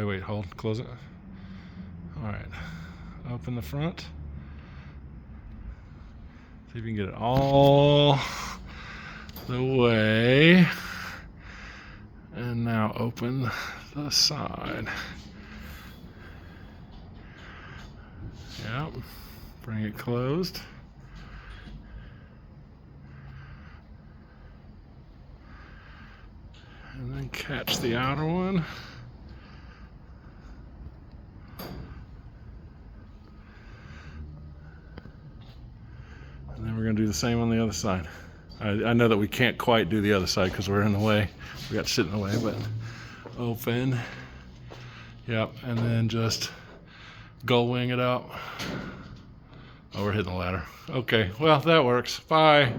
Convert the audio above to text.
Wait, hold, close it. All right, open the front. See if you can get it all the way. And now open the side. Yep, bring it closed. And then catch the outer one. And then we're going to do the same on the other side. I know that we can't quite do the other side because we're in the way. We got shit in the way, but open. Yep, and then just gull wing it out. Oh, we're hitting the ladder. Okay, well, that works. Bye.